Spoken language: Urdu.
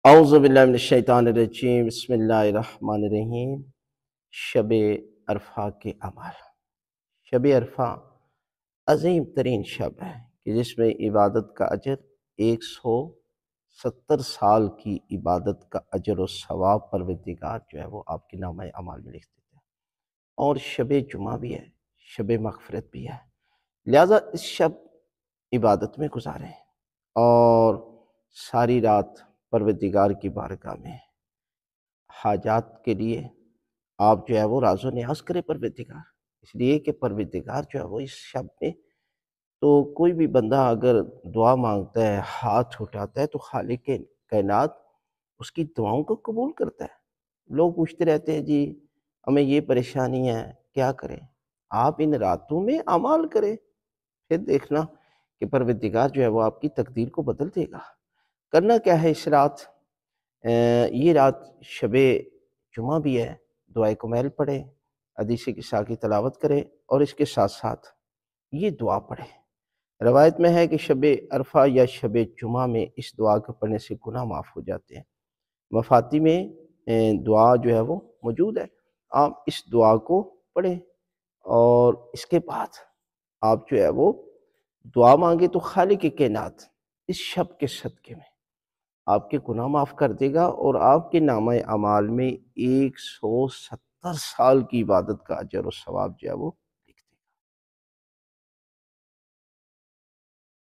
اعوذ باللہ من الشیطان الرجیم، بسم اللہ الرحمن الرحیم۔ شب عرفہ کے اعمال۔ شب عرفہ عظیم ترین شب ہے کہ جس میں عبادت کا اجر 170 سال کی عبادت کا اجر و ثواب پروردگار جو ہے وہ آپ کے نامہ اعمال میں لکھ دیتے ہیں۔ اور شب جمعہ بھی ہے، شب مغفرت بھی ہے، لہٰذا اس شب عبادت میں گزاریں اور ساری رات پروردگار کی بارگاہ میں حاجات کے لیے آپ جو ہے وہ راز و نیاز کریں پروردگار، اس لیے کہ پروردگار جو ہے وہ اس شب میں تو کوئی بھی بندہ اگر دعا مانگتا ہے، ہاتھ اٹھاتا ہے تو خالق کائنات اس کی دعاؤں کو قبول کرتا ہے۔ لوگ پوچھتے رہتے ہیں جی ہمیں یہ پریشانی ہے، کیا کریں؟ آپ ان راتوں میں اعمال کریں، پھر دیکھنا کہ پروردگار جو ہے وہ آپ کی تقدیر کو بدل دے گا۔ کرنا کیا ہے اس رات؟ یہ رات شب جمعہ بھی ہے، دعائے کمیل پڑھیں، حدیث قصہ کی تلاوت کریں اور اس کے ساتھ ساتھ یہ دعا پڑھیں۔ روایت میں ہے کہ شب عرفہ یا شب جمعہ میں اس دعا کے پڑھنے سے گناہ معاف ہو جاتے ہیں۔ مفاتی میں دعا جو ہے وہ موجود ہے، آپ اس دعا کو پڑھیں اور اس کے بعد آپ جو ہے وہ دعا مانگے تو خالق کائنات اس شب کے صدقے میں آپ کے گناہ معاف کر دے گا اور آپ کے نامہ اعمال میں 170 سال کی عبادت کا اجر و ثواب جو ہے وہ